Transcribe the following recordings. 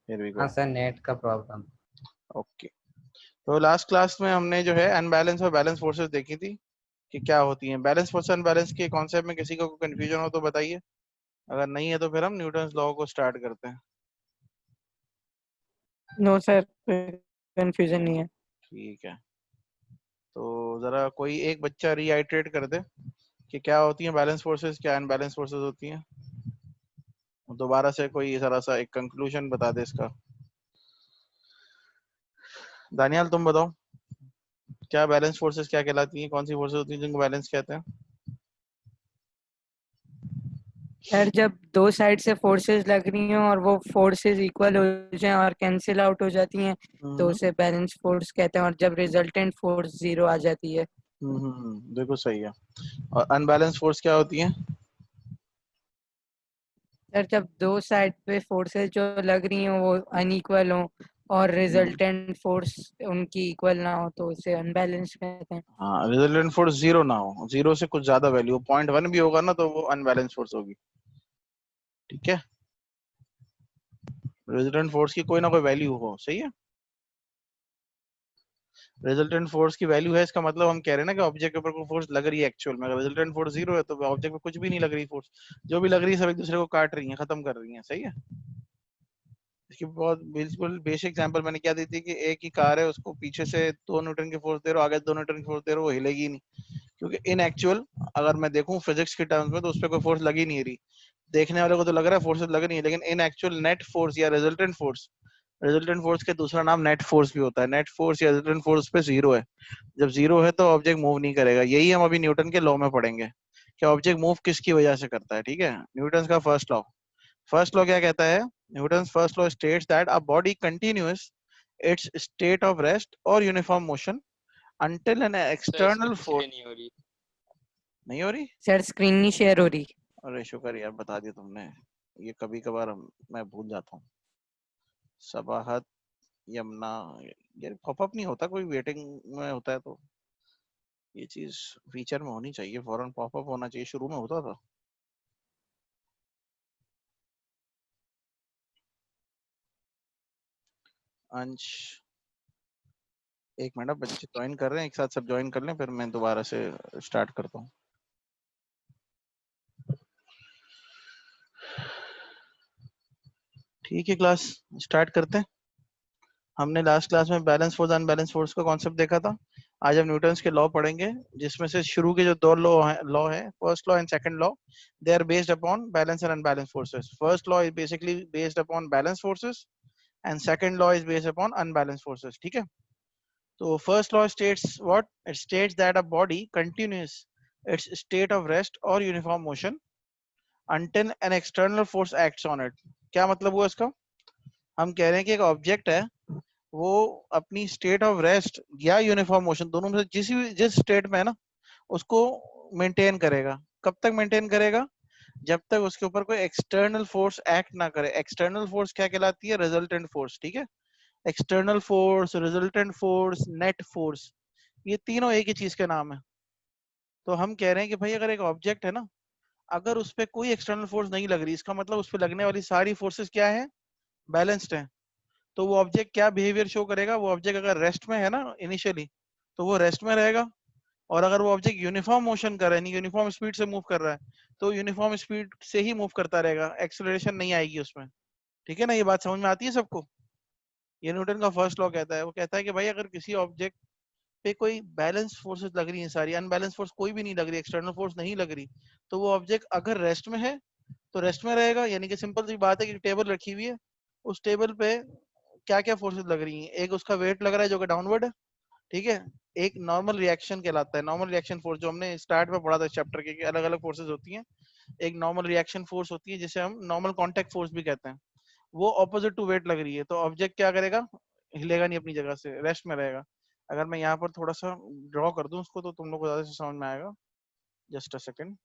Here we हाँ गो। Sir, net का problem. Okay, तो लास्ट क्लास में हमने जो है अनबैलेंस और बैलेंस फोर्सेस देखी थी कि क्या होती हैं। बैलेंस फोर्स अनबैलेंस के कॉन्सेप्ट में किसी को कंफ्यूजन हो तो बताइए, अगर नहीं है तो फिर हम न्यूटन्स लॉ को स्टार्ट करते हैं। नो सर, कंफ्यूजन नहीं है। ठीक है, तो जरा कोई एक बच्चा रीआइट्रेट कर दे कि क्या होती हैं बैलेंस फोर्सेस, क्या अनबैलेंस फोर्सेस होती हैं। दोबारा से कोई जरा सा एक कंक्लूजन बता दे इसका। दानियाल तुम बताओ, क्या बैलेंस फोर्सेस क्या कहलाती हैं, कौन सी फोर्सेस होती हैं जिनको बैलेंस कहते हैं। सर, जब दो साइड से फोर्सेस लग रही हैं और वो फोर्सेस इक्वल हो जाएं और कैंसिल आउट हो जाती हैं तो उसे बैलेंस फोर्स कहते हैं, और जब रिजल्टेंट फोर्स जीरो आ जाती है। देखो सही है। और अनबैलेंस फोर्स क्या होती हैं। सर, जब दो साइड पे फोर्सेस जो लग रही हैं वो अनइक्वल हो और रिजल्टेंट फोर्स उनकी इक्वल ना हो तो उसे अनबैलेंस कहते हैं। हाँ, रिजल्टेंट फोर्स जीरो ना हो, जीरो से कुछ ज्यादा वैल्यू 0.1 भी होगा ना तो वो अनबैलेंस फोर्स होगी। ठीक है, रिजल्टेंट फोर्स की कोई ना कोई वैल्यू हो, सही है। रिजल्टेंट फोर्स की वैल्यू है, इसका मतलब हम कह रहे हैं ना कि ऑब्जेक्ट के ऊपर कोई फोर्स लग रही है एक्चुअल में। अगर रिजल्टेंट फोर्स जीरो है तो ऑब्जेक्ट पे कुछ भी नहीं लग रही फोर्स, जो भी लग रही है सब एक दूसरे को काट रही है, खत्म कर रही है, सही है। इसकी बहुत बिल्कुल बेसिक एग्जांपल मैंने क्या दी थी कि एक ही कार है, उसको पीछे से 2 न्यूटन की फोर्स दे रहे हो, आगे 2 न्यूटन की फोर्स दे रहे हो, वो हिलेगी ही नहीं, क्योंकि इन एक्चुअल अगर मैं देखूं फिजिक्स के टर्म्स में तो उस पर कोई फोर्स लगी नहीं रही। देखने वाले को तो लग रहा है फोर्सेस लग रही है, लेकिन इन एक्चुअल नेट फोर्स या रिजल्टेंट फोर्स, रिजल्टेंट फोर्स के दूसरा नाम नेट फोर्स भी होता है, नेट फोर्स या रिजल्टेंट फोर्स पे जीरो है। जब जीरो है तो ऑब्जेक्ट मूव नहीं करेगा। यही हम अभी न्यूटन के लॉ में पढ़ेंगे कि ऑब्जेक्ट मूव किसकी वजह से करता है। ठीक है, न्यूटन का फर्स्ट लॉ। फर्स्ट लॉ क्या कहता है, Newton first law states that a body continuous its state of rest or uniform motion until an external force। नहीं हो रही। नहीं हो रही। सर, स्क्रीन नहीं शेयर हो रही। अरे शुक्र यार, बता दिया तुमने। ये कभी कभार मैं भूल जाता हूँ। सबाहत यमुना, ये पॉपअप नहीं होता, कोई वेटिंग में होता है तो ये चीज फीचर में होनी चाहिए, फौरन पॉपअप होना चाहिए, शुरू में होता था। अंश, एक मिनट, बच्चे ज्वाइन कर रहे हैं, एक साथ सब ज्वाइन कर लें फिर मैं दोबारा से स्टार्ट करता हूँ। ठीक है, क्लास स्टार्ट करते हैं। हमने लास्ट क्लास में बैलेंस फोर्स अनबैलेंस फोर्स का कॉन्सेप्ट देखा था। आज हम न्यूटन्स के लॉ पढ़ेंगे, जिसमें से शुरू के जो दो लॉ है, first law and second law, they are based upon balance and unbalance forces. First law is basically based upon balance forces and second law is based upon unbalance forces. ठीक है, तो first law states what, it states that a body continues its state of rest or uniform motion until an external force acts on it। क्या मतलब हुआ इसका, हम कह रहे हैं कि एक ऑब्जेक्ट है, वो अपनी स्टेट ऑफ रेस्ट या यूनिफॉर्म मोशन दोनों में से जिस स्टेट में है ना उसको मेंटेन करेगा। कब तक मेंटेन करेगा, जब तक उसके ऊपर कोई एक्सटर्नल फोर्स एक्ट ना करे। एक्सटर्नल फोर्स क्या कहलाती है, रिजल्टेंट फोर्स। ठीक है, external force, resultant force, net force, ये तीनों एक ही चीज के नाम है। तो हम कह रहे हैं कि भाई अगर एक ऑब्जेक्ट है ना, अगर उस पर कोई एक्सटर्नल फोर्स नहीं लग रही, इसका मतलब उस पर लगने वाली सारी फोर्सेस क्या है, बैलेंस्ड है। तो वो ऑब्जेक्ट क्या बिहेवियर शो करेगा, वो ऑब्जेक्ट अगर रेस्ट में है ना इनिशियली तो वो रेस्ट में रहेगा, और अगर वो ऑब्जेक्ट यूनिफॉर्म मोशन कर रहा है, यूनिफॉर्म स्पीड से मूव कर रहा है, तो यूनिफॉर्म स्पीड से ही मूव करता रहेगा, एक्सेलरेशन नहीं आएगी उसमें। ठीक है ना, ये बात समझ में आती है सबको। ये न्यूटन का फर्स्ट लॉ कहता है, वो कहता है कि भाई अगर किसी ऑब्जेक्ट पे कोई बैलेंस फोर्सेस लग रही हैं, सारी अनबैलेंस फोर्स कोई भी नहीं लग रही, एक्सटर्नल फोर्स नहीं लग रही, तो वो ऑब्जेक्ट अगर रेस्ट में है तो रेस्ट में रहेगा। यानी कि सिंपल सी बात है कि टेबल रखी हुई है, उस टेबल पे क्या क्या फोर्सेस लग रही हैं, एक उसका वेट लग रहा है जो कि डाउनवर्ड है। ठीक है, एक नॉर्मल रिएक्शन कहलाता है, नॉर्मल रिएक्शन फोर्स, जो हमने स्टार्ट में पढ़ा था चैप्टर के, अलग अलग फोर्सेस होती हैं। एक नॉर्मल रिएक्शन फोर्स होती है जिसे हम नॉर्मल कांटेक्ट फोर्स भी कहते हैं, वो ऑपोजिट टू वेट लग रही है, तो ऑब्जेक्ट क्या करेगा, हिलेगा नहीं अपनी जगह से, रेस्ट में रहेगा। अगर मैं यहाँ पर थोड़ा सा ड्रॉ कर दूं उसको तो तुम लोग को ज्यादा से समझ में आएगा। Just a second.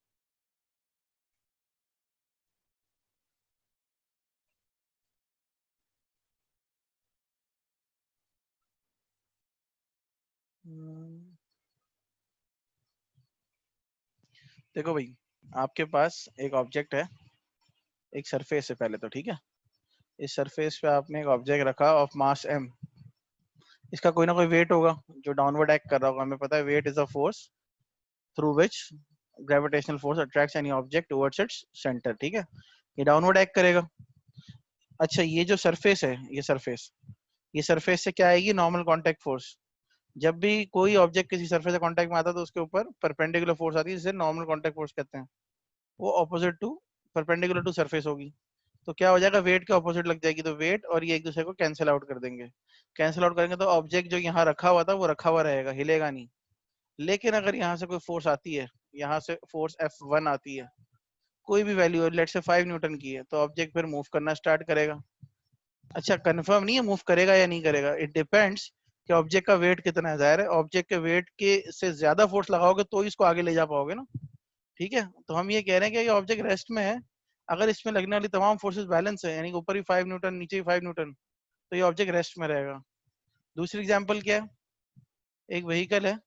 देखो भाई, आपके पास एक ऑब्जेक्ट है, एक सरफेस है पहले तो, ठीक है। इस सरफेस पे आपने एक ऑब्जेक्ट रखा ऑफ मास m, इसका कोई ना कोई वेट होगा जो डाउनवर्ड एक्ट कर रहा होगा। हमें पता है weight is a force through which gravitational force attracts any object towards its centre, ठीक है, ये डाउनवर्ड एक्ट करेगा। अच्छा ये जो सरफेस है, ये सरफेस से क्या आएगी, नॉर्मल कांटेक्ट फोर्स। जब भी कोई ऑब्जेक्ट किसी सरफेस से कांटेक्ट में आता है तो उसके ऊपर परपेंडिकुलर फोर्स आती है जिसे नॉर्मल कांटेक्ट फोर्स कहते हैं। वो opposite to perpendicular to surface होगी, तो क्या हो जाएगा, वेट के ऑपोजिट लग जाएगी, तो वेट और ये एक दूसरे को कैंसिल आउट कर देंगे। कैंसिल आउट करेंगे तो ऑब्जेक्ट जो यहाँ रखा हुआ था वो रखा हुआ रहेगा, हिलेगा नहीं। लेकिन अगर यहाँ से कोई फोर्स आती है, यहाँ से फोर्स F1 आती है, कोई भी वैल्यू लेट से 5 न्यूटन की है, तो ऑब्जेक्ट फिर मूव करना स्टार्ट करेगा। अच्छा कंफर्म नहीं है मूव करेगा या नहीं करेगा, इट डिपेंड्स कि ऑब्जेक्ट का वेट कितना है। जाहिर है ऑब्जेक्ट के वेट के से ज्यादा फोर्स लगाओगे तो इसको आगे ले जा पाओगे ना, ठीक है। तो हम ये कह रहे हैं कि ये ऑब्जेक्ट रेस्ट में है, अगर इसमें लगने वाली तमाम फोर्सेस बैलेंस है, यानी ऊपर ही 5 न्यूटन नीचे ही 5 न्यूटन, तो ये ऑब्जेक्ट रेस्ट में रहेगा। दूसरी एग्जांपल क्या है, एक व्हीकल है,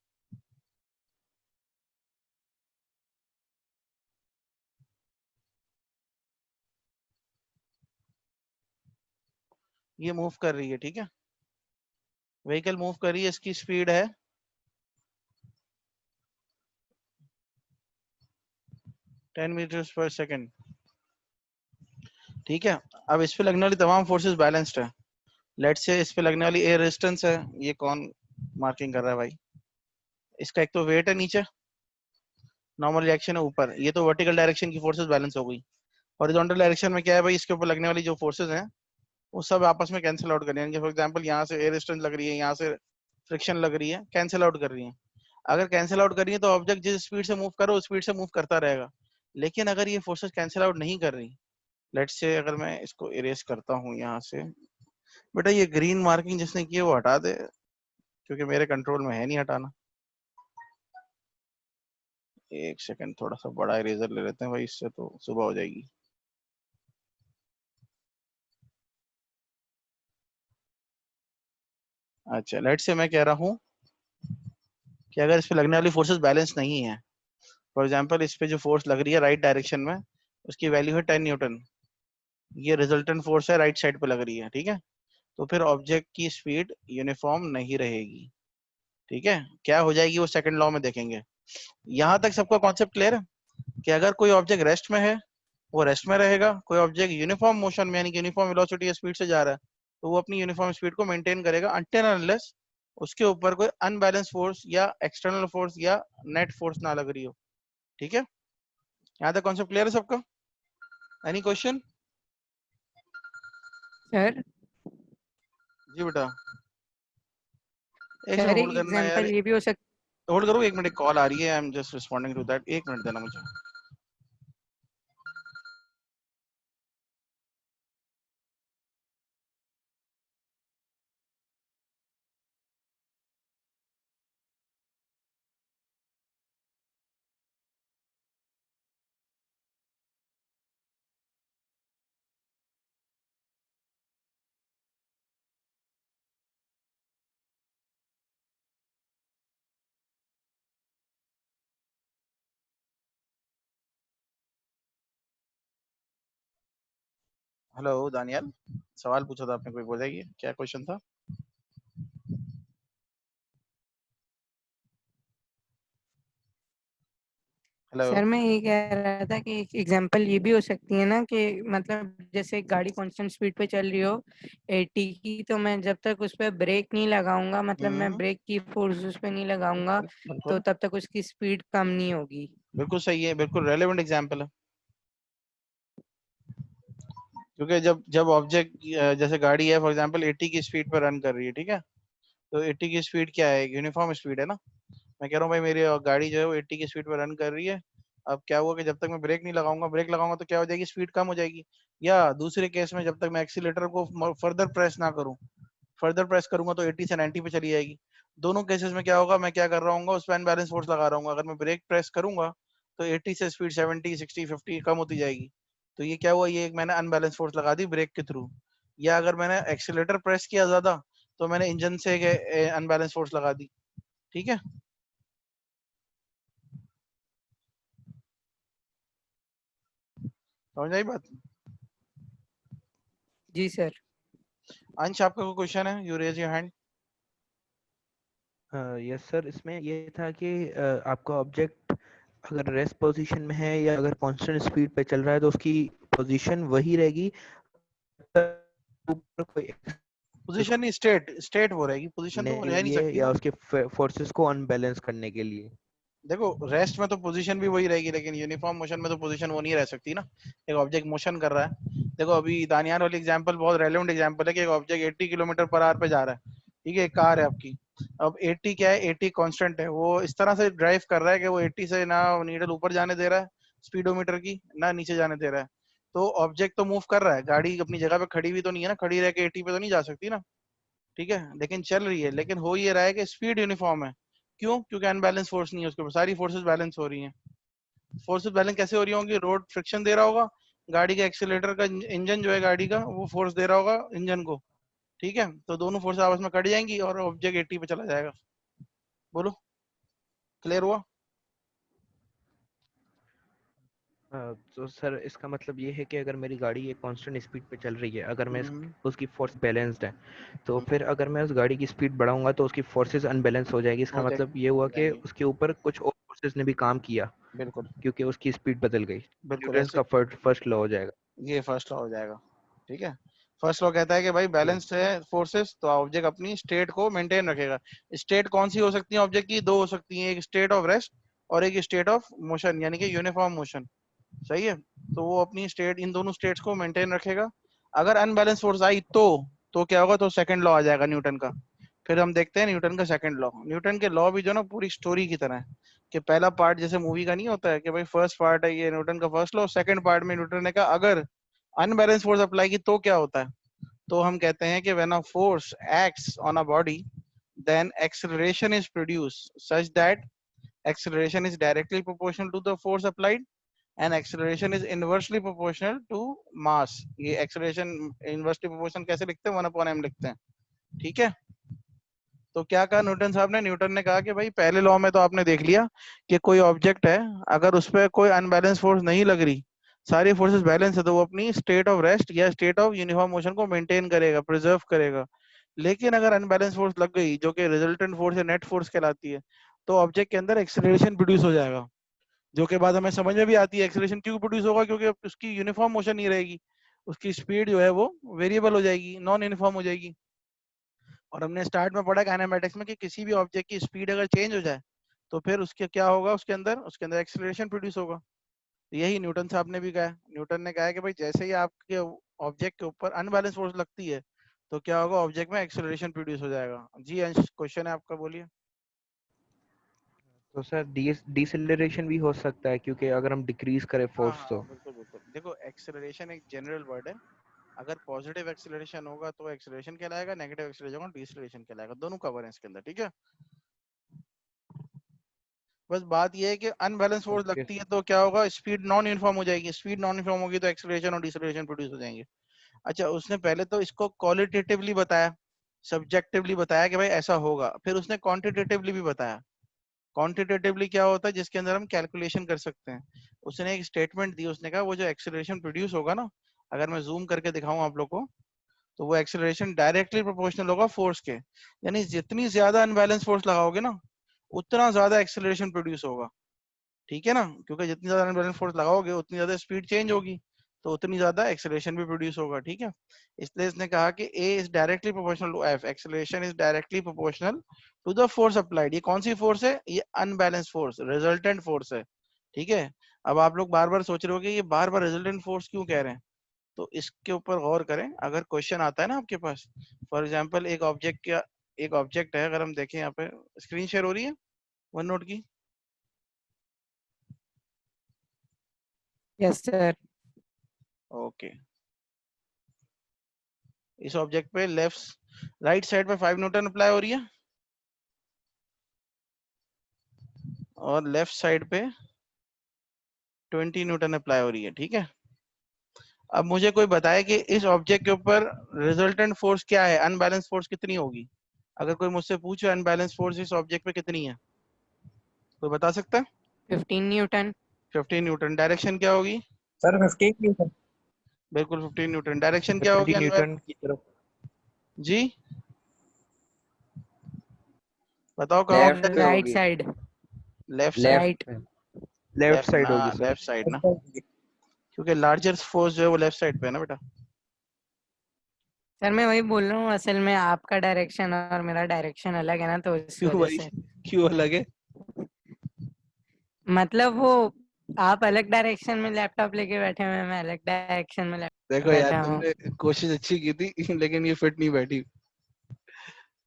ये मूव कर रही है, ठीक है, व्हीकल मूव कर रही है, इसकी स्पीड है 10 मीटर्स पर सेकेंड, ठीक है। अब इस पे लगने वाली तमाम फोर्सेस बैलेंस्ड है। लेट्स से इस पे लगने वाली एयर रेजिस्टेंस है, ये कौन मार्किंग कर रहा है भाई, इसका एक तो वेट है नीचे, नॉर्मल रिएक्शन है ऊपर, ये तो वर्टिकल डायरेक्शन की फोर्सेस बैलेंस हो गई। हॉरिजॉन्टल डायरेक्शन में क्या है भाई, इसके ऊपर लगने वाली जो फोर्सेस हैं वो सब आपस में कैंसिल आउट कर रही है। फॉर एग्जांपल यहाँ से एयर रेजिस्टेंस लग रही है, यहाँ से फ्रिक्शन लग रही है, कैंसिल आउट कर रही है। अगर कैंसिल आउट कर रही है तो ऑब्जेक्ट जिस स्पीड से मूव करो उस स्पीड से मूव करता रहेगा। लेकिन अगर ये फोर्सेस कैंसिल आउट नहीं कर रही, लेट्स से अगर मैं इसको इरेज करता हूँ यहाँ से, बेटा ये ग्रीन मार्किंग जिसने की है वो हटा दे, क्योंकि मेरे कंट्रोल में है नहीं हटाना। एक सेकंड, थोड़ा सा बड़ा इरेजर ले लेते हैं भाई, इससे तो सुबह हो जाएगी। अच्छा लेट्स से मैं कह रहा हूँ कि अगर इस पे लगने वाली फोर्सेस बैलेंस नहीं है, फॉर एग्जांपल इस पे जो फोर्स लग रही है राइट डायरेक्शन में, उसकी वैल्यू है 10 न्यूटन, ये रिजल्टेंट फोर्स है राइट साइड पे लग रही है, ठीक है, तो फिर ऑब्जेक्ट की स्पीड यूनिफॉर्म नहीं रहेगी, ठीक है। क्या हो जाएगी वो सेकंड लॉ में देखेंगे। यहाँ तक सबका कॉन्सेप्ट क्लियर है कि अगर कोई ऑब्जेक्ट रेस्ट में है वो रेस्ट में रहेगा, कोई ऑब्जेक्ट यूनिफॉर्म मोशन में यानी कि यूनिफॉर्म वेलोसिटी या स्पीड से जा रहा है तो वो अपनी यूनिफॉर्म स्पीड को मेंटेन करेगा अनटिल अनलेस उसके ऊपर कोई अनबैलेंस फोर्स या एक्सटर्नल फोर्स या नेट फोर्स ना लग रही हो, ठीक है। यहाँ तक कॉन्सेप्ट क्लियर है सबका, एनी क्वेश्चन। सर जी बेटा, एक सेकंड सर एक होल्ड करना है यार, एग्जांपल ये भी हो सकता होल्ड करो एक मिनट, कॉल आ रही है, I am just responding to that, एक मिनट देना मुझे। हेलो दानियाल, सवाल पूछा था आपने, कोई बोलेगी क्या क्वेश्चन था। हेलो। सर मैं ये कह रहा था कि एक एग्जांपल ये भी हो सकती है ना कि मतलब जैसे एक गाड़ी कांस्टेंट स्पीड पे चल रही हो 80 की, तो मैं जब तक उस पर ब्रेक नहीं लगाऊंगा, मतलब मैं हम्म, ब्रेक की फोर्स उस पर नहीं लगाऊंगा, तो बिल्कुल तब तक उसकी स्पीड कम नहीं होगी। बिल्कुल सही है, बिल्कुल रेलेवेंट एग्जांपल है। क्योंकि जब जब ऑब्जेक्ट जैसे गाड़ी है फॉर एग्जांपल 80 की स्पीड पर रन कर रही है, ठीक है, तो 80 की स्पीड क्या है, यूनिफॉर्म स्पीड है ना। मैं कह रहा हूँ भाई मेरी गाड़ी जो है वो 80 की स्पीड पर रन कर रही है, अब क्या हुआ कि जब तक मैं ब्रेक नहीं लगाऊंगा, ब्रेक लगाऊंगा तो क्या हो जाएगी, स्पीड कम हो जाएगी। या दूसरे केस में जब तक मैं एक्सीलेटर को फर्दर प्रेस ना करूं, फर्दर प्रेस करूंगा तो 80 से 90 पे चली जाएगी। दोनों केसेस में क्या होगा, मैं क्या कर रहा हूँ उस पर अनबैलेंस फोर्स लगा रहा हूँ, अगर मैं ब्रेक प्रेस करूंगा तो 80 से स्पीड 70 60 50 कम होती जाएगी। तो ये क्या हुआ, ये एक मैंने अनबैलेंस फोर्स लगा दी ब्रेक के थ्रू। या अगर मैंने एक्सीलेटर प्रेस किया ज्यादा तो मैंने इंजन से एक अनबैलेंस फोर्स लगा दी, ठीक है। समझ आई बात। जी सर। अंश आपका कोई क्वेश्चन है? You raise your hand. Yes sir, इसमें ये था कि आपका ऑब्जेक्ट अगर रेस्ट पोजीशन में है या अगर कांस्टेंट स्पीड पे चल रहा है तो उसकी पोजीशन वही रहेगी, ऊपर कोई पोजीशन नहीं, स्टेट वो रहेगी, पोजीशन तो वो करने के रह नहीं लिए सकती या ना। उसके फोर्सेस को अनबैलेंस करने के लिए। देखो रेस्ट में तो पोजीशन भी वही रहेगी, लेकिन यूनिफॉर्म मोशन में तो पोजीशन वो नहीं रह सकती ना। एक ऑब्जेक्ट मोशन कर रहा है, देखो अभी दानियार वाली एग्जांपल बहुत रेलेवेंट एग्जांपल है कि एक ऑब्जेक्ट 80 किलोमीटर पर आवर पे जा रहा है, ठीक है, एक कार है आपकी। अब 80 क्या है, 80 कांस्टेंट है, वो इस तरह से ड्राइव कर रहा है कि वो 80 से ना नीडल ऊपर जाने दे रहा है स्पीडोमीटर की, ना नीचे जाने दे रहा है। तो ऑब्जेक्ट तो मूव कर रहा है, गाड़ी अपनी जगह पे खड़ी हुई तो नहीं है ना, खड़ी रह के 80 पे तो नहीं जा सकती ना, ठीक है, लेकिन चल रही है। लेकिन हो ये रहा है कि स्पीड यूनिफॉर्म है। क्यों? क्योंकि अनबैलेंस फोर्स नहीं है उसके ऊपर, सारी फोर्सेस बैलेंस हो रही हैं। फोर्सेस बैलेंस कैसे हो रही होंगी? रोड फ्रिक्शन दे रहा होगा, गाड़ी का एक्सीलरेटर का इंजन जो है गाड़ी का वो फोर्स दे रहा होगा इंजन को, ठीक है, तो दोनों फोर्स आपस में कट जाएंगी और ऑब्जेक्ट 80 पे चला जाएगा। बोलो, क्लियर हुआ? तो सर इसका मतलब ये है कि अगर मेरी गाड़ी एक कांस्टेंट स्पीड पे चल रही है, अगर मैं हम्म, उसकी फोर्स बैलेंस्ड है, तो हम्म, फिर अगर मैं उस गाड़ी की स्पीड बढ़ाऊंगा तो उसकी फोर्सेस अनबैलेंस हो जाएगी। इसका हो जाएगी, मतलब ये हुआ हो कि जाएंगी, उसके ऊपर कुछ और फोर्सेस ने भी काम किया बिल्कुल, क्योंकि उसकी स्पीड बदल गई। बिल्कुल न्यूटन ऐसे। का फर्स्ट लॉ हो जाएगा। ये फर्स्ट लॉ हो जाएगा, ठीक है। फर्स्ट लॉ कहता है कि भाई जी। बैलेंस्ड है फोर्सेस तो ऑब्जेक्ट अपनी स्टेट को मेंटेन रखेगा। स्टेट कौन सी हो सकती है ऑब्जेक्ट की? दो हो सकती है, एक स्टेट ऑफ रेस्ट और एक स्टेट ऑफ मोशन, यानी कि यूनिफॉर्म मोशन, सही है। तो वो अपनी स्टेट, इन दोनों स्टेट्स को मेंटेन रखेगा। अगर अनबैलेंस फोर्स आई तो क्या होगा? तो सेकंड लॉ आ जाएगा न्यूटन का। फिर हम देखते हैं न्यूटन का सेकंड लॉ। न्यूटन के लॉ भी जो ना पूरी स्टोरी की तरह है, कि पहला पार्ट जैसे मूवी का नहीं होता है कि भाई फर्स्ट पार्ट है ये न्यूटन का फर्स्ट लॉ, सेकंड पार्ट में न्यूटन ने कहा अगर अनबैलेंस फोर्स अप्लाई की तो क्या होता है। तो हम कहते हैं कि when a force acts on a body then acceleration is produced such that acceleration is directly proportional to the force applied and acceleration is inversely proportional to mass। ये acceleration inversely proportional कैसे लिखते हैं? 1/m लिखते हैं, ठीक है। तो क्या कहा न्यूटन साहब ने? न्यूटन ने कहा कि भाई पहले लॉ में तो आपने देख लिया कि कोई ऑब्जेक्ट है, अगर उस पर कोई अनबैलेंस फोर्स नहीं लग रही, सारी फोर्सेस बैलेंस है, तो वो अपनी स्टेट ऑफ रेस्ट या स्टेट ऑफ यूनिफॉर्म मोशन को मेंटेन करेगा, प्रिजर्व करेगा। लेकिन अगर अनबैलेंस फोर्स लग गई जो कि रिजल्टेंट फोर्स या नेट फोर्स कहलाती है, तो ऑब्जेक्ट के अंदर एक्सेलरेशन प्रोड्यूस हो जाएगा, जो के बाद हमें समझ में भी आती है एक्सेलरेशन क्यों प्रोड्यूस होगा, क्योंकि उसकी यूनिफॉर्म मोशन नहीं रहेगी, उसकी स्पीड जो है वो वेरिएबल हो जाएगी, नॉन यूनिफॉर्म हो जाएगी। और हमने स्टार्ट में पढ़ा काइनेमेटिक्स में कि किसी भी ऑब्जेक्ट की स्पीड अगर चेंज हो जाए तो फिर उसके क्या होगा? उसके अंदर एक्सेलरेशन प्रोड्यूस होगा। तो यही न्यूटन साहब ने भी कहा। न्यूटन ने कहा है कि भाई जैसे ही आपके ऑब्जेक्ट के ऊपर अनबैलेंस फोर्स लगती है तो क्या होगा? ऑब्जेक्ट में एक्सेलरेशन प्रोड्यूस हो जाएगा। जी अंश, क्वेश्चन है आपका, बोलिए। तो सर डिसेलरेशन भी हो सकता है क्योंकि अगर हम डिक्रीज करें हाँ फोर्स हाँ तो। बिल्कुल बिल्कुल। देखो एक्सेलरेशन एक जनरल वर्ड है, अगर पॉजिटिव एक्सेलरेशन होगा तो एक्सेलरेशन कहलाएगा, नेगेटिव एक्सेलरेशन होगा डिसेलरेशन कहलाएगा, दोनों कवर है इसके अंदर, ठीक है। बस बात यह है कि अनबैलेंस फोर्स ओके। लगती है तो क्या होगा? स्पीड नॉन यूनिफॉर्म हो जाएगी, स्पीड नॉन यूनिफॉर्म होगी तो एक्सेलरेशन और डिसेलरेशन प्रोड्यूस हो जाएंगे। अच्छा, उसने पहले तो इसको क्वालिटेटिवली बताया, सब्जेक्टिवली बताया कि भाई ऐसा होगा, फिर उसने क्वांटिटेटिवली भी बताया। क्वांटिटेटिवली क्या होता है? जिसके अंदर हम कैलकुलेशन कर सकते हैं। उसने एक स्टेटमेंट दी, उसने कहा वो जो एक्सेलरेशन प्रोड्यूस होगा ना, अगर मैं जूम करके दिखाऊं आप लोग को, तो वो एक्सेलरेशन डायरेक्टली प्रोपोर्शनल होगा फोर्स के, यानी जितनी ज्यादा अनबैलेंस फोर्स लगाओगे ना उतना ज्यादा एक्सेलरेशन प्रोड्यूस होगा, ठीक है ना, क्योंकि जितनी ज्यादा अनबैलेंस फोर्स लगाओगे उतनी ज्यादा स्पीड चेंज होगी, तो उतनी ज्यादा एक्सेलरेशन भी प्रोड्यूस होगा, ठीक है। इसलिए इसने कहा कि A is directly proportional to F, acceleration is directly proportional to the force applied. ये कौन सी फोर्स है? ये अनबैलेंस फोर्स, रिजल्टेंट फोर्स है, ठीक है। अब आप लोग बार बार सोच रहे हो कि ये बार बार रिजल्टेंट फोर्स क्यों कह रहे हैं, तो इसके ऊपर गौर करें। अगर क्वेश्चन आता है ना आपके पास, फॉर एग्जाम्पल एक ऑब्जेक्ट है, अगर हम देखें यहाँ पे स्क्रीन शेयर हो रही है वन नोट की, यस सर। ओके। इस ऑब्जेक्ट पे राइट साइड पे 5 न्यूटन अप्लाई हो रही है और लेफ्ट साइड पे 20 न्यूटन अप्लाई हो रही है, ठीक है। अब मुझे कोई बताए कि इस ऑब्जेक्ट के ऊपर रिजल्टेंट फोर्स क्या है, अनबैलेंस फोर्स कितनी होगी। अगर कोई मुझसे पूछे अनबैलेंस फोर्स इस ऑब्जेक्ट पे कितनी है, कोई बता सकता है? 15 न्यूटन। 15 न्यूटन। डायरेक्शन क्या होगी? Sir 15 Newton. बिल्कुल 15 न्यूटन। डायरेक्शन तो क्या 20 होगी अनवर न्यूटन की तरफ जी? बताओ कहाँ होगी लेफ्ट पे डायरेक्शन? राइट होगी, side, left side. Left right. पे। लेफ्ट साइड ना, होगी सर। लेफ्ट साइड ना, क्योंकि लार्जर फोर्स जो है वो लेफ्ट साइड पे है ना बेटा। सर मैं वही बोल रहा हूँ, असल में आपका डायरेक्शन और मेरा डायरेक्शन अलग है ना, तो इस क्यों वजह भाई, से। क्यों अलग है? मतलब वो आप अलग डायरेक्शन में लैपटॉप लेके बैठे हुए हैं, मैं अलग डायरेक्शन में लैपटॉप देखो यार, बैठा हूँ। तुमने कोशिश अच्छी की थी लेकिन ये फिट नहीं बैठी।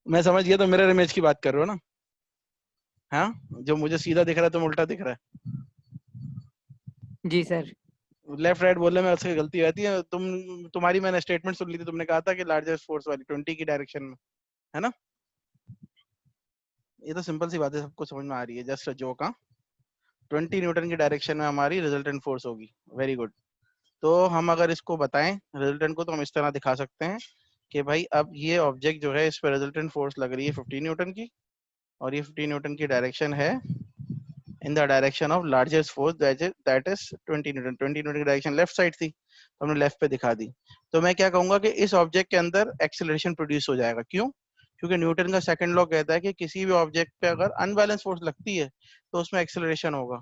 मैं समझ गया, तो मिरर इमेज की बात कर रहे हो ना? हाँ, जो मुझे सीधा दिख रहा है तुम उल्टा दिख रहा है। जी सर। लेफ्ट राइट बोलने में उसकी गलती रहती है। तुम्हारी मैंने स्टेटमेंट सुन ली थी, तुमने कहा था कि लार्जेस्ट फोर्स वाली 20 की डायरेक्शन में, है ना? ये तो सिंपल सी बात है, सबको समझ में आ रही है। Just joke. हाँ, 20 न्यूटन की डायरेक्शन में हमारी रिजल्टेंट फोर्स होगी। Very good. तो हम अगर इसको बताएं रिजल्टेंट को, तो हम इस तरह दिखा सकते हैं कि भाई अब ये ऑब्जेक्ट जो है इस पर रिजल्टेंट फोर्स लग रही है 15 न्यूटन की, और ये 15 न्यूटन की डायरेक्शन है in the direction of largest force that is 20 Newton. 20 Newton की डायरेक्शन लेफ्ट साइड थी, तो हमने लेफ्ट पे दिखा दी। तो मैं क्या कहूंगा कि इस ऑब्जेक्ट के अंदर एक्सेलरेशन प्रोड्यूस हो जाएगा। क्यों? क्योंकि न्यूटन का सेकंड लॉ कहता है कि किसी भी ऑब्जेक्ट पे अगर अनबैलेंस फोर्स लगती है तो उसमें एक्सेलरेशन होगा।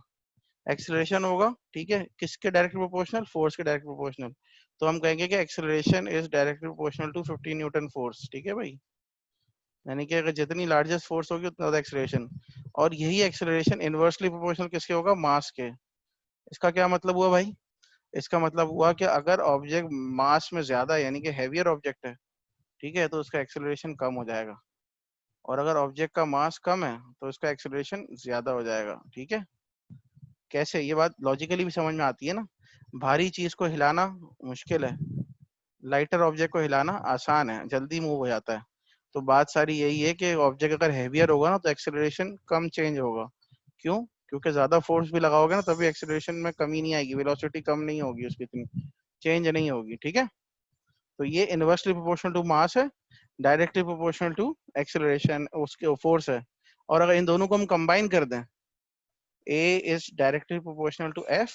एक्सेलरेशन होगा, ठीक है, किसके डायरेक्टली प्रोपोर्शनल? फोर्स के डायरेक्टली प्रोपोर्शनल। तो हम कहेंगे कि acceleration is directly proportional to 15 newton force. ठीक है भाई, यानी कि अगर जितनी लार्जेस्ट फोर्स होगी उतना ज्यादा एक्सेलरेशन। और यही एक्सेलरेशन इनवर्सली प्रोपोर्शनल किसके होगा? मास के। इसका क्या मतलब हुआ भाई? इसका मतलब हुआ कि अगर ऑब्जेक्ट मास में ज्यादा है, यानी कि हैवियर ऑब्जेक्ट है, ठीक है, तो उसका एक्सेलरेशन कम हो जाएगा। और अगर ऑब्जेक्ट का मास कम है तो उसका एक्सेलरेशन ज्यादा हो जाएगा। ठीक है? कैसे? ये बात लॉजिकली भी समझ में आती है ना। भारी चीज को हिलाना मुश्किल है, लाइटर ऑब्जेक्ट को हिलाना आसान है, जल्दी मूव हो जाता है। तो बात सारी यही है कि ऑब्जेक्ट अगर हैवियर होगा ना तो एक्सेलरेशन कम चेंज होगा। क्यों? क्योंकि ज्यादा फोर्स भी लगाओगे ना तभी एक्सेलरेशन में कमी नहीं आएगी, वेलोसिटी कम नहीं होगी, उसकी इतनी चेंज नहीं होगी। ठीक है? तो ये इनवर्सली प्रोपोर्शनल टू मास है, डायरेक्टली प्रोपोर्शनल टू एक्सेलरेशन, उसके फोर्स है। और अगर इन दोनों को हम कंबाइन कर दें, A is directly proportional to F,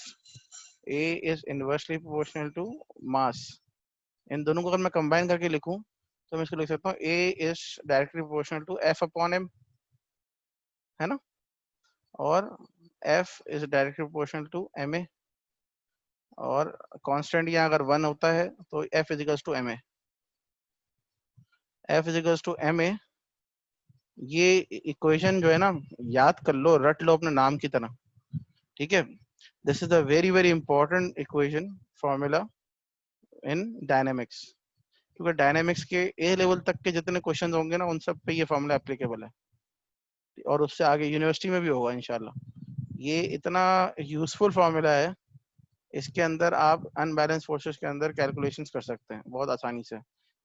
A is inversely proportional to mass। इन दोनों को अगर मैं कंबाइन करके लिखूं तो मैं इसको लिख सकता हूँ A is directly proportional to F upon M, है ना? और F is directly proportional to MA, और कांस्टेंट यहाँ अगर 1 होता है तो F is equals to MA। F is equals to MA, ये इक्वेशन जो है ना, याद कर लो, रट लो अपने नाम की तरह। ठीक है? This is a very very important equation formula in dynamics, क्योंकि डायनेमिक्स के ए लेवल तक के जितने क्वेश्चन होंगे ना उन सब पे ये फॉर्मूला एप्लीकेबल है, और उससे आगे यूनिवर्सिटी में भी होगा इंशाल्लाह। ये इतना यूजफुल फॉर्मूला है, इसके अंदर आप अनबैलेंस फोर्सेस के अंदर कैलकुलेशंस कर सकते हैं बहुत आसानी से।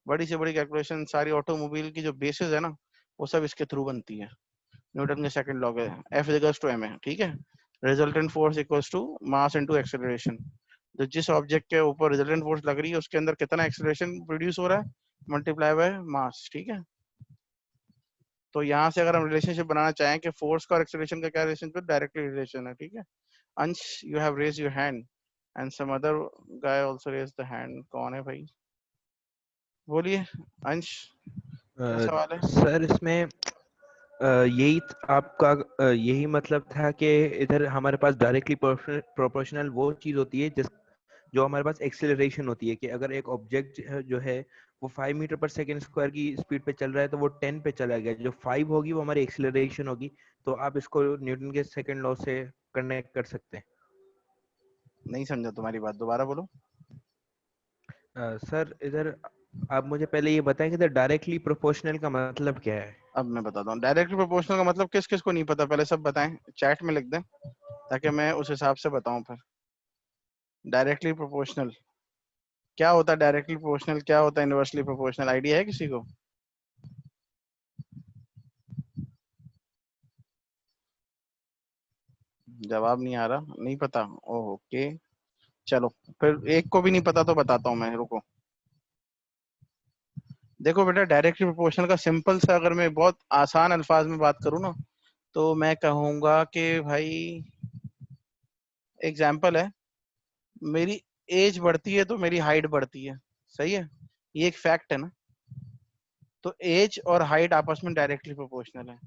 बड़ी से बड़ी कैलकुलेशन सारी ऑटोमोबाइल की जो बेसिस है ना, वो सब इसके थ्रू बनती है। न्यूटन के सेकंड लॉ है, F इक्वल्स टू ma। ठीक है? Resultant force equals to mass into acceleration. तो जिस ऑब्जेक्ट के ऊपर रिजल्टेंट फोर्स लग रही है उसके अंदर कितना एक्सेलरेशन प्रोड्यूस हो रहा है, मल्टीप्लाई बाय मास। ठीक है? तो यहाँ से अगर हम रिलेशनशिप बनाना चाहें कि फोर्स का और एक्सेलरेशन का क्या रिलेशनशिप, डायरेक्टली रिलेशन है। ठीक है? Ansh, you have raise your hand and some other guy also raise the hand. कौन है भाई? बोलिए अंश, क्या सवाल है? सर इसमें यही आपका यही मतलब था कि इधर हमारे पास डायरेक्टली प्रोपोर्शनल वो चीज होती है जिस जो हमारे पास एक्सेलरेशन होती है, कि अगर एक ऑब्जेक्ट जो है वो 5 मीटर पर सेकेंड स्क्वायर की स्पीड पे चल रहा है तो वो 10 पे चला गया, जो 5 होगी वो हमारी एक्सेलरेशन होगी। तो आप इसको न्यूटन के सेकंड लॉ से कनेक्ट कर सकते हैं। नहीं समझा तुम्हारी बात, दोबारा बोलो। सर इधर आप मुझे पहले ये बताएं कि इधर डायरेक्टली प्रोपोर्शनल का मतलब क्या है? अब मैं बताता हूँ डायरेक्टली प्रोपोर्शनल का मतलब। किस किस को नहीं पता पहले सब बताएं, चैट में लिख दें ताकि मैं उस हिसाब से बताऊं फिर। डायरेक्टली प्रोपोर्शनल क्या होता है? डायरेक्टली प्रोपोर्शनल क्या होता है? इनवर्सली प्रोपोर्शनल आइडिया है किसी को? जवाब नहीं आ रहा, नहीं पता। ओह ओके, चलो फिर एक को भी नहीं पता तो बताता हूँ मैं, रुको। देखो बेटा, डायरेक्टली प्रोपोर्शनल का सिंपल सा अगर मैं बहुत आसान अल्फाज में बात करूँ ना, तो मैं कहूंगा कि भाई एग्जाम्पल है, मेरी एज बढ़ती है तो मेरी हाइट बढ़ती है, सही है, ये एक फैक्ट है ना। तो एज और हाइट आपस में डायरेक्टली प्रोपोर्शनल है।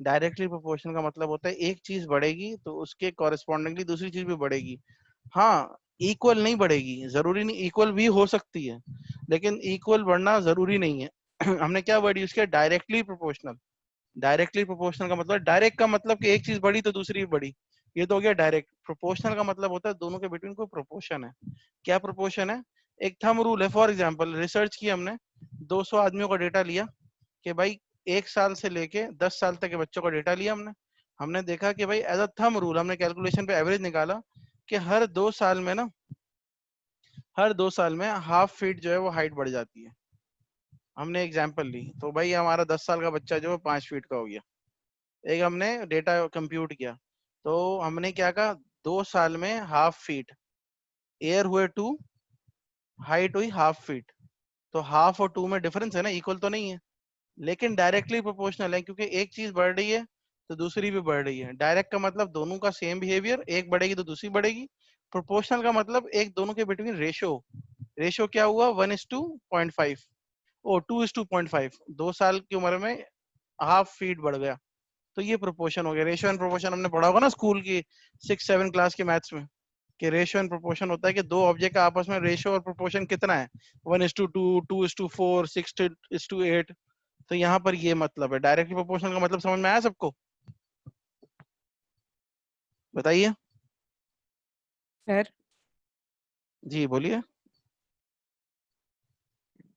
डायरेक्टली प्रोपोर्शनल का मतलब होता है एक चीज बढ़ेगी तो उसके कॉरेस्पॉन्डिंगली दूसरी चीज भी बढ़ेगी। हाँ, इक्वल नहीं बढ़ेगी, जरूरी नहीं, इक्वल भी हो सकती है, लेकिन इक्वल बढ़ना जरूरी नहीं है। हमने क्या वर्ड यूज किया, डायरेक्टली प्रोपोर्शनल। डायरेक्टली प्रोपोर्शनल का मतलब, डायरेक्ट का मतलब कि एक चीज बढ़ी तो दूसरी भी बढ़ी, ये तो हो गया डायरेक्ट। प्रोपोर्शनल का मतलब होता है दोनों के बिटवीन कोई प्रोपोर्शन है। क्या प्रोपोर्शन है? एक थंब रूल है। फॉर एग्जांपल रिसर्च की हमने, 200 आदमियों का डेटा लिया कि भाई 1 साल से लेके 10 साल तक के बच्चों का डेटा लिया हमने। हमने देखा कि भाई एज अ थंब रूल हमने कैलकुलेशन पे एवरेज निकाला कि हर 2 साल में ना, हर 2 साल में हाफ फीट जो है वो हाइट बढ़ जाती है। हमने एग्जाम्पल ली तो भाई हमारा 10 साल का बच्चा जो है 5 फीट का हो गया। एक हमने डेटा कंप्यूट किया, तो हमने क्या कहा, 2 साल में हाफ फीट, एयर हुए 2, हाइट हुई हाफ फीट। तो हाफ और 2 में डिफरेंस है ना, इक्वल तो नहीं है, लेकिन डायरेक्टली प्रोपोर्शनल है, क्योंकि एक चीज बढ़ रही है तो दूसरी भी बढ़ रही है। डायरेक्ट का मतलब दोनों का सेम बिहेवियर, एक बढ़ेगी तो दूसरी बढ़ेगी। प्रोपोर्शनल का मतलब एक दोनों के बिटवीन रेशो। रेशो क्या हुआ, 1:2.5, ओ 2:2.5, 2 साल की उम्र में हाफ फीट बढ़ गया। तो ये प्रोपोर्शन हो गया। रेशियो एंड प्रोपोर्शन हमने पढ़ा होगा ना स्कूल की 6-7 क्लास के मैथ्स में, कि रेशियो एंड प्रोपोर्शन होता है कि दो ऑब्जेक्ट का आपस में रेशियो और प्रोपोर्शन कितना है, 1:2, 2:4, 6:8। तो यहाँ पर ये मतलब है। डायरेक्टली प्रोपोर्शनल का मतलब समझ में आया सबको? बताइए। सर जी बोलिए।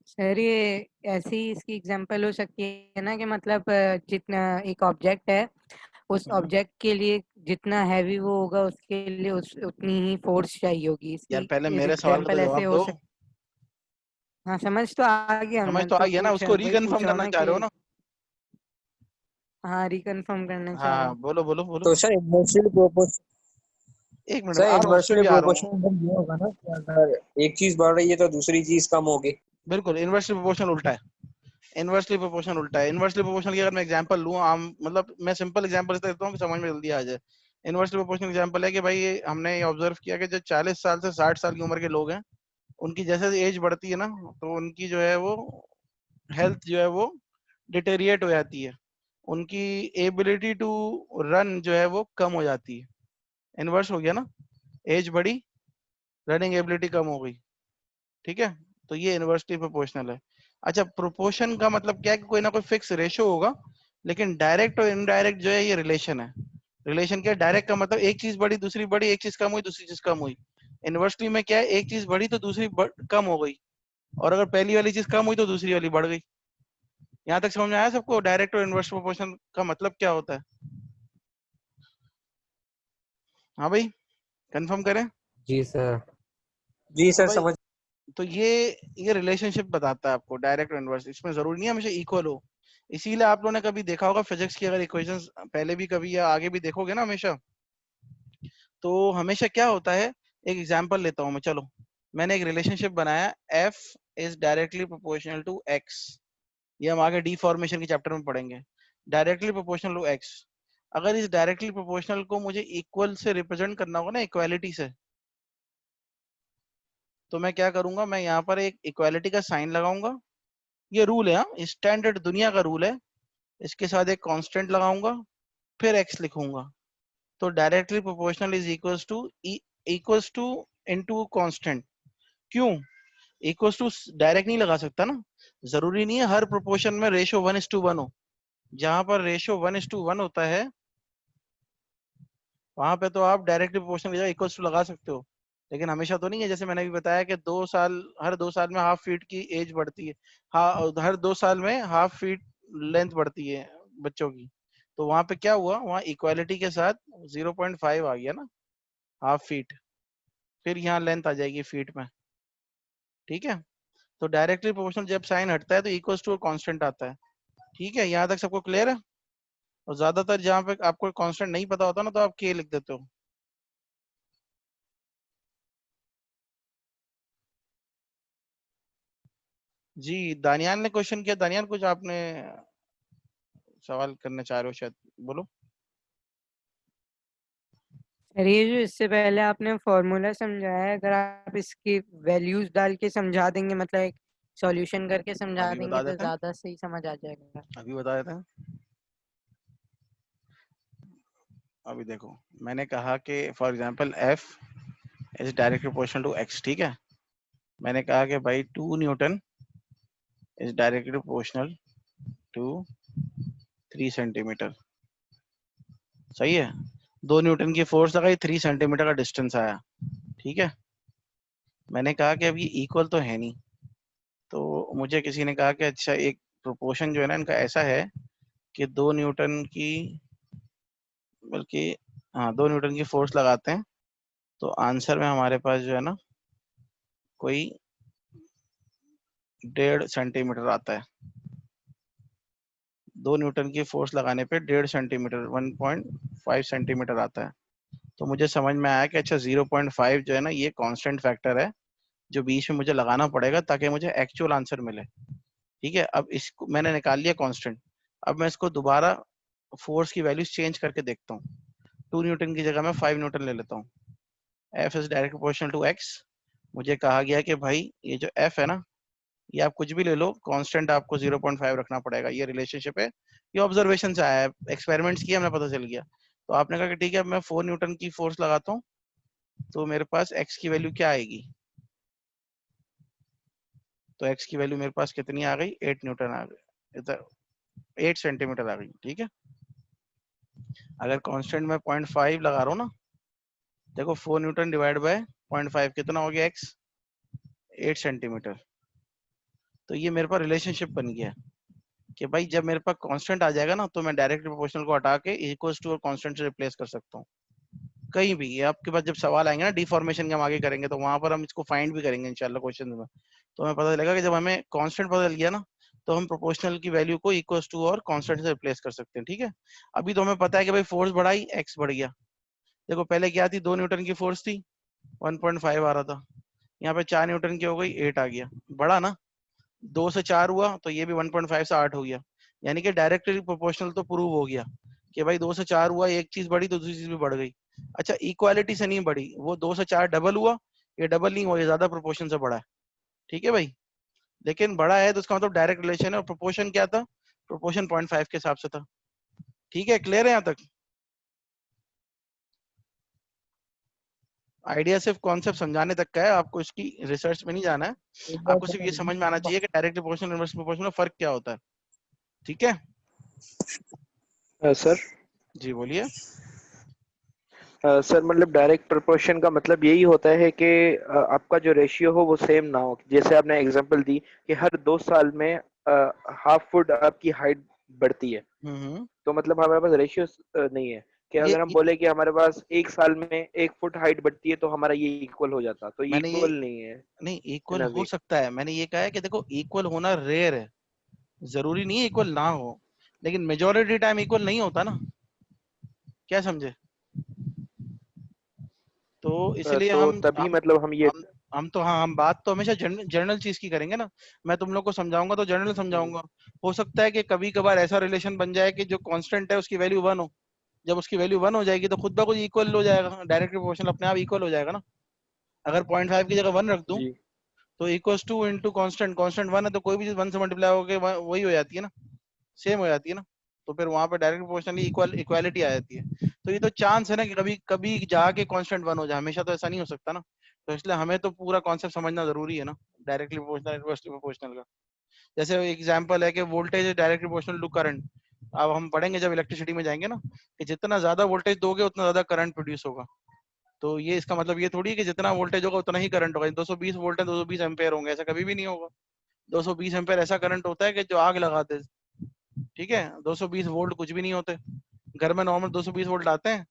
सर ये ऐसी इसकी एग्जांपल हो सकती है ना कि मतलब जितना एक ऑब्जेक्ट है, उस ऑब्जेक्ट के लिए जितना हैवी वो होगा उसके लिए उतनी ही फोर्स चाहिए होगी। यार इसकी पहले इस मेरे सवाल का तो एग्जांपल ऐसे जवाब हो दो। सकती। हाँ समझ तो आ गया, समझ मैंने तो आ तो गया ना, पूछा, उसको वही रिकन्फर्म पूछा हूँ करना ना चाह रहे हो कि ना? हाँ रिकन्फर्म करना चाह रहा हाँ हूँ। बोलो बोलो बोलो। तो सर इन्वर्सली प्रोपोर्शन, एक मिनट सर आ रहा हूँ, उस पर इन्वर्सली भी आ रहा हूँ। प्रोपोर्शनल मतलब ये होगा ना कि अगर एक चीज बढ़ रही है तो दूसरी चीज कम होगी। बिल्कुल, इन्वर्सली प्रोपोर्शनल उल्टा है। इन्वर्सली प्रोपोर्शनल उल्टा है। इन्वर्सली प्रोपोर्शनल की अगर मैं एग्जांपल लूं, आम मतलब मैं सिंपल एग्जांपल देता हूँ कि समझ में जल्दी आ जाए। इन्वर्सली प्रोपोर्शनल एग्जांपल है कि भाई हमने ये ऑब्जर्व किया कि जो 40 साल से 60 साल की उम्र के लोग हैं, उनकी जैसे एज बढ़ती है ना, तो उनकी जो है वो हेल्थ जो है वो डिटेरिएट हो जाती है, उनकी एबिलिटी टू रन जो है वो कम हो जाती है। इन्वर्स हो गया ना, एज बढ़ी, रनिंग एबिलिटी कम हो गई। ठीक है, तो ये इन्वर्सली प्रोपोर्शनल है। अच्छा, प्रोपोर्शन का मतलब क्या है कि कोई ना कोई फिक्स रेशो होगा, लेकिन डायरेक्ट और इनडायरेक्ट जो है ये रिलेशन है। रिलेशन क्या है, डायरेक्ट का मतलब एक चीज बढ़ी दूसरी बढ़ी, एक चीज कम हुई दूसरी चीज कम हुई। इन्वर्सली में क्या है, एक चीज बढ़ी तो दूसरी कम हो गई, और अगर पहली वाली चीज कम हुई तो दूसरी वाली बढ़ गई। यहाँ तक समझ में आया सबको डायरेक्ट और इनवर्स प्रोपोर्शन का मतलब क्या होता है? हाँ भाई, कंफर्म करें। जी सर। जी तो सर भाई, समझ। तो ये रिलेशनशिप बताता है आपको डायरेक्ट और इनवर्स। इसमें जरूरी नहीं है हमेशा इक्वल हो। इसीलिए आप लोगों ने कभी देखा होगा फिजिक्स की अगर इक्वेशंस पहले भी कभी या आगे भी देखोगे ना हमेशा, तो हमेशा क्या होता है, एक एग्जांपल लेता हूं मैं, चलो। मैंने एक रिलेशनशिप बनाया, F is directly proportional to X. ये हम आगे डीफॉर्मेशन के चैप्टर में पढ़ेंगे। Directly proportional to X. अगर इस डायरेक्टली प्रोपोर्शनल को मुझे इक्वल से रिप्रेजेंट करना होगा ना, इक्वालिटी से, तो मैं क्या करूंगा, मैं यहाँ पर एक इक्वालिटी का साइन लगाऊंगा। ये रूल है, हाँ, स्टैंडर्ड दुनिया का रूल है। इसके साथ एक कांस्टेंट लगाऊंगा, फिर एक्स लिखूंगा। तो directly proportional is equals to into constant. क्यों? इक्वल्स टू डायरेक्ट नहीं लगा सकता ना, जरूरी नहीं है हर प्रोपोर्शन में रेशो 1:1 हो। जहां पर रेशो 1:1 होता है, वहां पे तो आप डायरेक्टली प्रोपोर्शनल की जगह इक्वल्स टू लगा सकते हो। लेकिन हमेशा तो नहीं है, जैसे मैंने भी बताया कि 2 साल, हर 2 साल में हाफ फीट की एज बढ़ती है। हाँ, हर 2 साल में हाफ फीट लेंथ बढ़ती है बच्चों की। तो वहां पे क्या हुआ, वहां इक्वालिटी के साथ 0.5 आ गया ना, हाफ फीट। फिर यहाँ लेंथ आ जाएगी फीट में। ठीक है, तो डायरेक्टली प्रोपोर्शनल जब साइन हटता है तो इक्वल्स टू कांस्टेंट आता है। ठीक है, यहाँ तक सबको क्लियर है? और ज्यादातर जहाँ पे आपको कांस्टेंट नहीं पता होता ना, तो आप के लिख देते हो। जी, दानियाल ने क्वेश्चन किया। दानियाल कुछ आपने सवाल करना चाह रहे हो शायद, बोलो। अरे ये जो इससे पहले आपने फॉर्मूला समझाया है, अगर आप इसकी वैल्यूज डाल के समझा देंगे, मतलब एक सॉल्यूशन करके समझा अभी देंगे बता तो देते हैं, ज्यादा सही समझ आ जाएगा। अभी बता देते हैं। अभी देखो, मैंने कहा कि for example F is directly proportional to X, ठीक है। मैंने कहा कि भाई 2 newton is directly proportional to 3 centimetre, सही है। 2 न्यूटन की फोर्स लगाई, 3 सेंटीमीटर का डिस्टेंस आया, ठीक है। मैंने कहा कि अब ये इक्वल तो है नहीं, तो मुझे किसी ने कहा कि अच्छा एक प्रोपोर्शन जो है ना इनका ऐसा है कि 2 न्यूटन की, बल्कि हाँ 2 न्यूटन की फोर्स लगाते हैं तो आंसर में हमारे पास जो है ना कोई 1.5 सेंटीमीटर आता है। 2 न्यूटन की फोर्स लगाने पे 1.5 सेंटीमीटर 1.5 सेंटीमीटर आता है। तो मुझे समझ में आया कि अच्छा 0.5 जो है ना ये कांस्टेंट फैक्टर है जो बीच में मुझे लगाना पड़ेगा ताकि मुझे एक्चुअल आंसर मिले, ठीक है। अब इसको मैंने निकाल लिया कांस्टेंट। अब मैं इसको दोबारा फोर्स की वैल्यूज चेंज करके देखता हूँ। 2 न्यूटन की जगह मैं 5 न्यूटन ले लेता हूँ। F is direct proportional to X. मुझे कहा गया कि भाई ये जो एफ है ना, ये आप कुछ भी ले लो, कांस्टेंट आपको 0.5 रखना पड़ेगा। ये रिलेशनशिप है, ये ऑब्जर्वेशन से आया है, एक्सपेरिमेंट्स किए हमने, पता चल गया। तो आपने कहा कि ठीक है मैं 4 न्यूटन की फोर्स लगाता हूँ तो मेरे पास एक्स की वैल्यू क्या आएगी। तो एक्स की वैल्यू मेरे पास कितनी आ गई, 8 न्यूटन आ गई, इधर 8 सेंटीमीटर आ गई, ठीक है। अगर कांस्टेंट में 0.5 लगा रहा हूँ ना, देखो 4 न्यूटन डिवाइड बाय 0.5 कितना हो गया एक्स, 8 सेंटीमीटर। तो ये मेरे पास रिलेशनशिप बन गया कि भाई जब मेरे पास कांस्टेंट आ जाएगा ना तो मैं डायरेक्ट प्रोपोर्शनल को हटा के इक्वल्स टू और कांस्टेंट से रिप्लेस कर सकता हूँ कहीं भी। ये आपके पास जब सवाल आएंगे ना डिफॉर्मेशन के हम आगे करेंगे तो वहां पर हम इसको फाइंड भी करेंगे इंशाल्लाह क्वेश्चन में। तो हमें पता चलेगा कि जब हमें कांस्टेंट पता चल गया ना तो हम प्रोपोर्शनल की वैल्यू को इक्वल्स टू और कांस्टेंट से रिप्लेस कर सकते हैं, ठीक है। अभी तो हमें पता है कि भाई फोर्स बढ़ाई एक्स बढ़ गया। देखो पहले क्या थी, 2 न्यूटन की फोर्स थी, 1.5 आ रहा था। यहाँ पे 4 न्यूटन की हो गई, 8 आ गया, बढ़ा ना। 2 से 4 हुआ तो ये भी 1.5 से 8 हो गया। यानी कि डायरेक्टली प्रोपोर्शनल तो प्रूव हो गया कि भाई 2 से 4 हुआ, एक चीज बढ़ी तो दूसरी चीज भी बढ़ गई। अच्छा इक्वालिटी से नहीं बढ़ी, वो 2 से 4 डबल हुआ, ये डबल नहीं हुआ, ये ज्यादा प्रोपोर्शन से बढ़ा है, ठीक है भाई। लेकिन बड़ा है तो उसका मतलब डायरेक्ट रिलेशन है। और प्रोपोर्शन क्या था, प्रोपोर्शन 0.5 के हिसाब से था, ठीक है। क्लियर है यहाँ तक? आइडिया सिर्फ कॉन्सेप्ट समझाने तक का है, आपको इसकी रिसर्च में नहीं जाना है। एक बार आपको सिर्फ ये समझ में आना चाहिए कि डायरेक्ट प्रोपोर्शनल इनवर्स प्रोपोर्शनल में फर्क क्या होता है, ठीक है। सर जी बोलिए। सर मतलब डायरेक्ट प्रोपोर्शन का मतलब यही होता है कि आपका जो रेशियो हो वो सेम ना हो। जैसे आपने एग्जांपल दी कि हर 2 साल में हाफ फुट आपकी हाइट बढ़ती है, हम्म। तो मतलब हमारे पास रेशियो नहीं है कि ये, अगर हम ये बोले कि हमारे पास 1 साल में 1 फुट हाइट बढ़ती है तो हमारा ये इक्वल हो जाता, तो ये मैंने ये इक्वल नहीं है नहीं, इक्वल ना हो भी। सकता है। मैंने ये कहा है कि देखो इक्वल होना रेयर है, जरूरी नहीं है इक्वल ना हो, लेकिन मेजोरिटी टाइम इक्वल नहीं होता ना, क्या समझे। तो इसलिए तो तभी मतलब हम ये हम तो हाँ, हम बात तो हमेशा जनरल चीज की करेंगे ना। मैं तुम लोग को समझाऊंगा तो जनरल समझाऊंगा। हो सकता है कि कभी कभार ऐसा रिलेशन बन जाए कि जो कांस्टेंट है उसकी वैल्यू 1 हो। जब उसकी वैल्यू 1 हो जाएगी तो खुद ब खुद इक्वल हो जाएगा, डायरेक्ट प्रोपोर्शनल अपने आप इक्वल हो जाएगा ना। अगर 0.5 की जगह 1 रख दूं जी तो equals two into constant, constant 1 है तो कोई भी चीज 1 से मल्टीप्लाई होकर वही हो जाती है ना, सेम हो जाती है ना। तो फिर वहां पे डायरेक्ट प्रोपोर्शनली इक्वालिटी आ जाती है। तो ये तो चांस है ना कि कभी कभी जाके कांस्टेंट 1 हो जाए, हमेशा तो ऐसा नहीं हो सकता ना। तो इसलिए हमें तो पूरा कॉन्सेप्ट समझना जरूरी है ना, डायरेक्टली प्रोपोर्शनल इनवर्सली प्रोपोर्शनल का। जैसे एग्जांपल है कि voltage is directly proportional to current. अब हम पढ़ेंगे जब इलेक्ट्रिसिटी में जाएंगे ना कि जितना ज्यादा वोल्टेज दोगे उतना ज्यादा करंट प्रोड्यूस होगा। तो ये इसका मतलब ये थोड़ी है कि जितना वोल्टेज होगा उतना ही करंट होगा। 220 वोल्ट है, 220 एम्पेयर होंगे, ऐसा कभी भी नहीं होगा। 220 एम्पेयर ऐसा करंट होता है कि जो आग लगा दे, ठीक है। 220 वोल्ट कुछ भी नहीं होते। घर में नॉर्मल 220 वोल्ट आते हैं,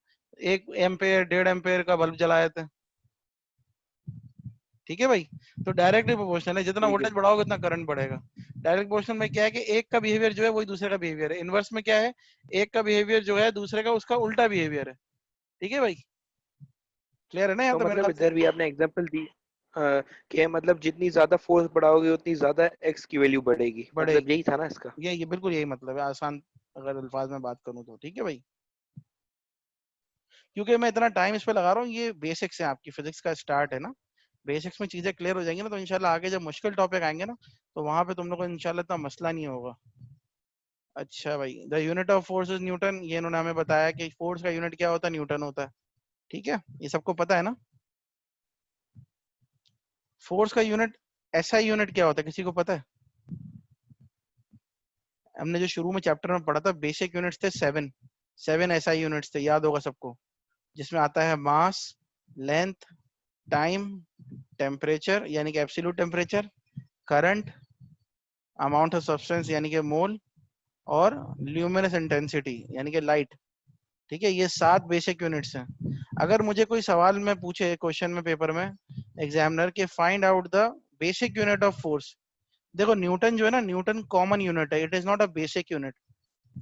1 एम्पेयर 1.5 एम्पेयर का बल्ब जला देते हैं, ठीक है भाई। तो डायरेक्टली प्रोपोर्शनल है, जितना ठीक है। वोल्टेज बढ़ाओगे उतना करंट बढ़ेगा। डायरेक्ट प्रोपोर्शनल में क्या है कि एक का बिहेवियर जो है वही दूसरे का बिहेवियर है। इनवर्स में क्या है, एक का बिहेवियर जो है दूसरे का उसका उल्टा बिहेवियर है, ठीक है भाई। क्लियर है ना यहाँ तो तो मेरे मतलब ख्याल से। इधर भी आपने एग्जांपल दी कि मतलब जितनी ज्यादा फोर्स बढ़ाओगे उतनी ज्यादा एक्स की वैल्यू बढ़ेगी, मतलब बढ़ेगी, यही था ना इसका। ये बिल्कुल यही मतलब है, आसान अगर अल्फाज में बात करूं तो, ठीक है भाई। क्योंकि मैं इतना टाइम इस पे लगा रहा हूँ, ये बेसिक्स है, आपकी फिजिक्स का स्टार्ट है ना, बेसिक्स में चीजें क्लियर हो जाएंगी ना, तो इंशाल्लाह आगे जब मुश्किल टॉपिक आएंगे ना, तो वहां पे तुम लोग को इंशाल्लाह इतना मसला नहीं होगा। अच्छा भाई, the unit of force is Newton, ये इन्होंने हमें बताया कि फोर्स का यूनिट क्या होता है, न्यूटन होता है। ठीक है, ये सबको पता है ना। फोर्स का यूनिट, एसआई यूनिट क्या होता है, किसी को पता है? हमने जो शुरू में चैप्टर में पढ़ा था, बेसिक यूनिट्स थे 7 एसआई यूनिट्स थे, याद होगा सबको, जिसमें आता है मास, लेंथ, टाइम, टेम्परेचर यानी कि absolute temperature, current, amount of substance यानी कि मोल, और ल्यूमिनस इंटेंसिटी यानी कि लाइट। ठीक है, ये 7 बेसिक यूनिट्स हैं। अगर मुझे कोई सवाल में पूछे क्वेश्चन में पेपर में एग्जामिनर के find out the basic unit of force, देखो न्यूटन जो है ना, न्यूटन कॉमन यूनिट है, it is not a basic unit.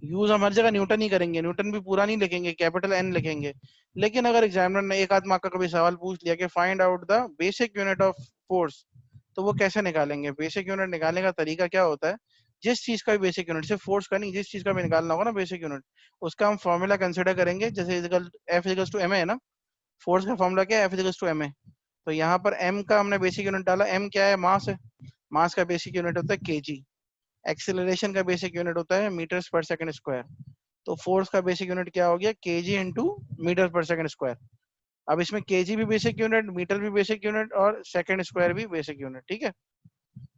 Use हम हर जगह न्यूटन ही करेंगे, न्यूटन भी पूरा नहीं लिखेंगे, कैपिटल एन लिखेंगे। लेकिन अगर एग्जामिनर ने एक आध मार्क का कभी सवाल पूछ लिया कि find out the basic unit of force, तो वो कैसे निकालेंगे? बेसिक यूनिट निकालने का तरीका क्या होता है, जिस चीज का भी बेसिक यूनिट, सिर्फ फोर्स का नहीं, जिस चीज का भी निकालना होगा ना बेसिक यूनिट, उसका हम फॉर्मूला कंसिडर करेंगे। जैसे एफ इजिकल्स टू एम है ना, फोर्स का फॉर्मूला क्या है, F equals to M A. तो यहाँ पर एम का हमने बेसिक यूनिट डाला, एम क्या है, मास है, मास का बेसिक यूनिट होता है केजी। एक्सेलरेशन का बेसिक यूनिट होता है मीटर्स पर सेकंड स्क्वायर। तो फोर्स का बेसिक यूनिट क्या हो गया, केजी इंटू मीटर पर सेकंड स्क्वायर। अब इसमें केजी भी बेसिक यूनिट, मीटर भी बेसिक यूनिट, और सेकंड स्क्वायर भी बेसिक यूनिट। ठीक है,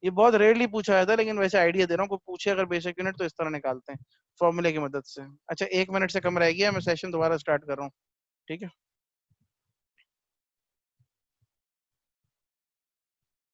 ये बहुत रेयरली पूछा जाता है, लेकिन वैसे आइडिया दे रहा हूँ, कोई पूछे अगर बेसिक यूनिट तो इस तरह निकालते हैं फॉर्मूले की मदद से। अच्छा, 1 मिनट से कम रह गया, मैं सेशन दोबारा स्टार्ट कर रहा हूँ। ठीक है।